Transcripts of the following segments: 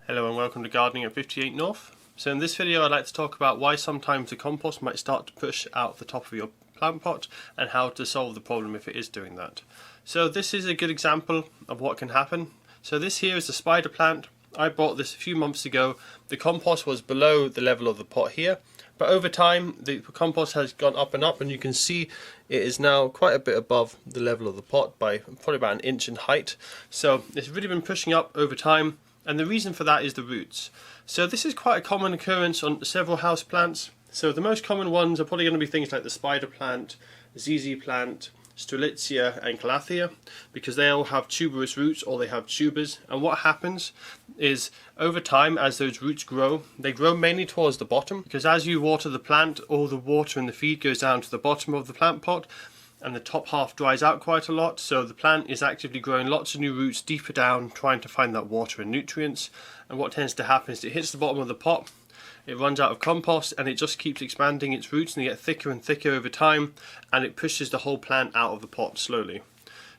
Hello and welcome to Gardening at 58 North. So in this video I'd like to talk about why sometimes the compost might start to push out the top of your plant pot and how to solve the problem if it is doing that. So this is a good example of what can happen. So this here is a spider plant. I bought this a few months ago. The compost was below the level of the pot here, but over time the compost has gone up and up, and you can see it is now quite a bit above the level of the pot by probably about an inch in height. So it's really been pushing up over time, and the reason for that is the roots. So this is quite a common occurrence on several house plants. So the most common ones are probably going to be things like the spider plant, ZZ plant, Strelitzia and Calathea, because they all have tuberous roots or they have tubers. And what happens is over time, as those roots grow, they grow mainly towards the bottom, because as you water the plant, all the water in the feed goes down to the bottom of the plant pot and the top half dries out quite a lot. So the plant is actively growing lots of new roots deeper down, trying to find that water and nutrients. And what tends to happen is it hits the bottom of the pot, it runs out of compost, and it just keeps expanding its roots, and they get thicker and thicker over time, and it pushes the whole plant out of the pot slowly.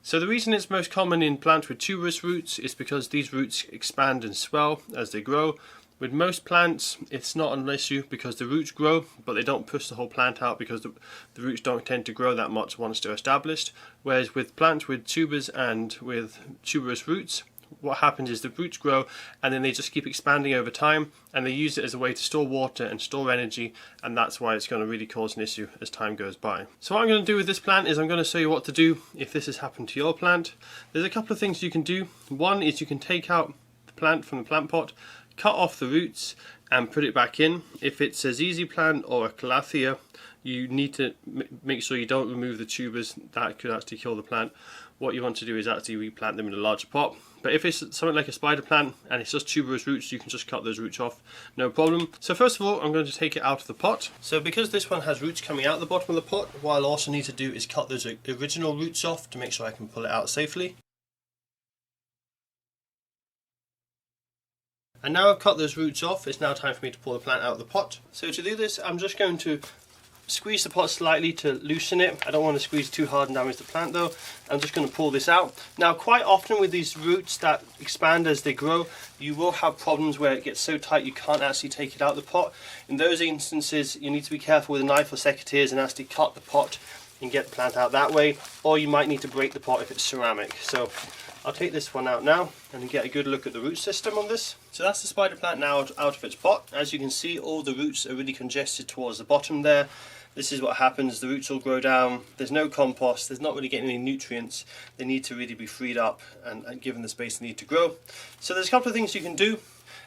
So the reason it's most common in plants with tuberous roots is because these roots expand and swell as they grow. With most plants it's not an issue because the roots grow, but they don't push the whole plant out because the roots don't tend to grow that much once they're established. Whereas with plants with tubers and with tuberous roots, what happens is the roots grow and then they just keep expanding over time, and they use it as a way to store water and store energy, and that's why it's going to really cause an issue as time goes by. So what I'm going to do with this plant is I'm going to show you what to do if this has happened to your plant. There's a couple of things you can do. One is you can take out the plant from the plant pot, cut off the roots and put it back in. If it's a ZZ plant or a Calathea, you need to make sure you don't remove the tubers. That could actually kill the plant. What you want to do is actually replant them in a larger pot. But if it's something like a spider plant and it's just tuberous roots, you can just cut those roots off, no problem. So first of all, I'm going to take it out of the pot. So because this one has roots coming out the bottom of the pot, what I'll also need to do is cut those original roots off to make sure I can pull it out safely. And now I've cut those roots off, it's now time for me to pull the plant out of the pot. So to do this, I'm just going to squeeze the pot slightly to loosen it. I don't want to squeeze too hard and damage the plant though. I'm just going to pull this out. Now quite often with these roots that expand as they grow, you will have problems where it gets so tight you can't actually take it out of the pot. In those instances you need to be careful with a knife or secateurs and actually cut the pot and get the plant out that way, or you might need to break the pot if it's ceramic. So I'll take this one out now and get a good look at the root system on this. So that's the spider plant now out of its pot. As you can see, all the roots are really congested towards the bottom there. This is what happens, the roots all grow down, there's no compost, there's not really getting any nutrients. They need to really be freed up and given the space they need to grow. So there's a couple of things you can do.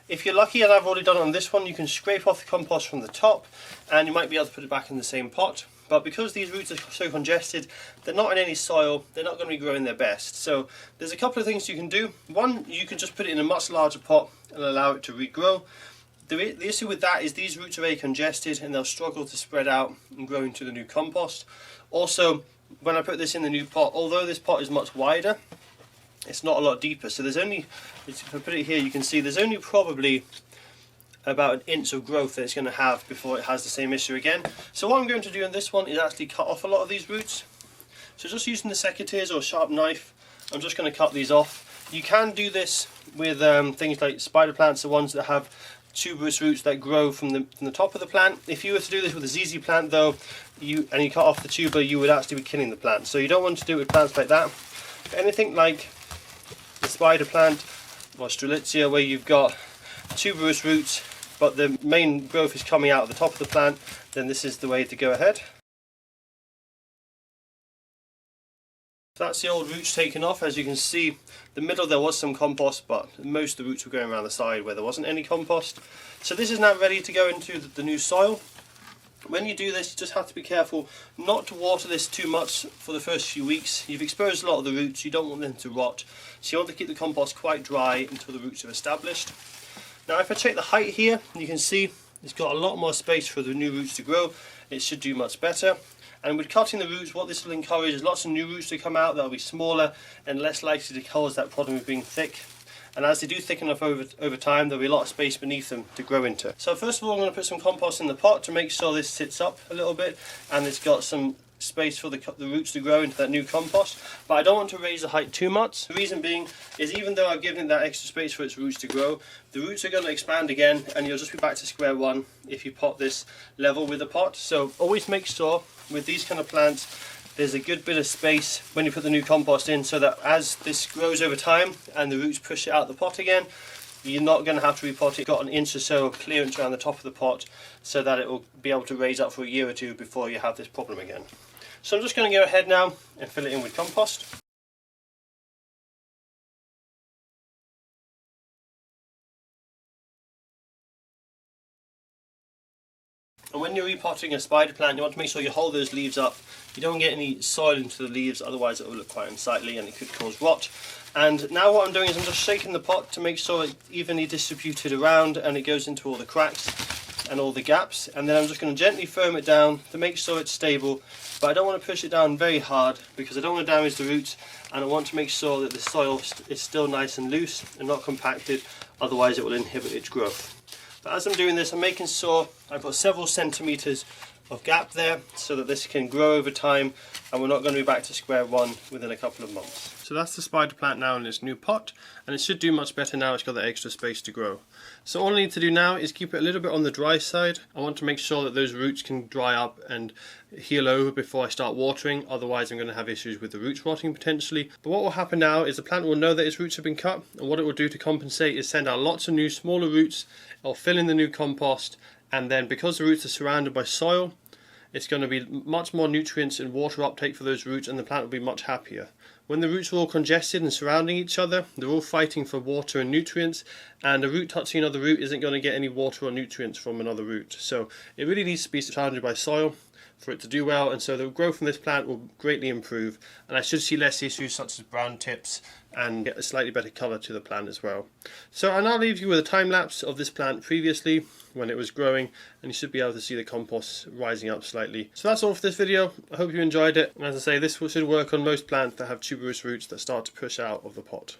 If you're lucky, and I've already done it on this one, you can scrape off the compost from the top and you might be able to put it back in the same pot. But because these roots are so congested, they're not in any soil, they're not going to be growing their best. So there's a couple of things you can do. One, you can just put it in a much larger pot and allow it to regrow. The issue with that is these roots are very congested and they'll struggle to spread out and grow into the new compost. Also, when I put this in the new pot, although this pot is much wider, it's not a lot deeper. So there's only, if I put it here, you can see there's only probably about an inch of growth that it's going to have before it has the same issue again. So what I'm going to do in this one is actually cut off a lot of these roots. So just using the secateurs or a sharp knife, I'm just going to cut these off. You can do this with things like spider plants, the ones that have tuberous roots that grow from the top of the plant. If you were to do this with a ZZ plant though, you cut off the tuber, you would actually be killing the plant. So you don't want to do it with plants like that. But anything like the spider plant or Strelitzia, where you've got tuberous roots but the main growth is coming out of the top of the plant, then this is the way to go ahead. So that's the old roots taken off. As you can see, the middle there was some compost, but most of the roots were going around the side where there wasn't any compost. So this is now ready to go into the new soil. When you do this, you just have to be careful not to water this too much for the first few weeks. You've exposed a lot of the roots, you don't want them to rot, so you want to keep the compost quite dry until the roots are established. Now if I check the height here, you can see it's got a lot more space for the new roots to grow. It should do much better. And with cutting the roots, what this will encourage is lots of new roots to come out that will be smaller and less likely to cause that problem of being thick. And as they do thicken up over time, there'll be a lot of space beneath them to grow into. So first of all, I'm going to put some compost in the pot to make sure this sits up a little bit and it's got some space for the roots to grow into that new compost, but I don't want to raise the height too much. The reason being is even though I've given it that extra space for its roots to grow, the roots are going to expand again and you'll just be back to square one if you pot this level with the pot. So always make sure with these kind of plants there's a good bit of space when you put the new compost in, so that as this grows over time and the roots push it out the pot again, you're not going to have to repot it. Got an inch or so of clearance around the top of the pot so that it will be able to raise up for a year or two before you have this problem again. So I'm just going to go ahead now and fill it in with compost. And when you're repotting a spider plant, you want to make sure you hold those leaves up. You don't get any soil into the leaves, otherwise it will look quite unsightly and it could cause rot. And now what I'm doing is I'm just shaking the pot to make sure it's evenly distributed around and it goes into all the cracks and all the gaps. And then I'm just going to gently firm it down to make sure it's stable, but I don't want to push it down very hard because I don't want to damage the roots, and I want to make sure that the soil is still nice and loose and not compacted, otherwise it will inhibit its growth. But as I'm doing this, I'm making sure I've got several centimetres of gap there so that this can grow over time and we're not going to be back to square one within a couple of months. So that's the spider plant now in its new pot, and it should do much better now it's got that extra space to grow. So all I need to do now is keep it a little bit on the dry side. I want to make sure that those roots can dry up and heal over before I start watering, otherwise I'm going to have issues with the roots rotting potentially. But what will happen now is the plant will know that its roots have been cut, and what it will do to compensate is send out lots of new smaller roots. It'll fill in the new compost, and then because the roots are surrounded by soil, it's going to be much more nutrients and water uptake for those roots, and the plant will be much happier. When the roots are all congested and surrounding each other, they're all fighting for water and nutrients, and a root touching another root isn't going to get any water or nutrients from another root. So it really needs to be surrounded by soil for it to do well, and so the growth from this plant will greatly improve, and I should see less issues such as brown tips and get a slightly better colour to the plant as well. So I'll now leave you with a time lapse of this plant previously when it was growing, and you should be able to see the compost rising up slightly. So that's all for this video. I hope you enjoyed it, and as I say, this should work on most plants that have tuberous roots that start to push out of the pot.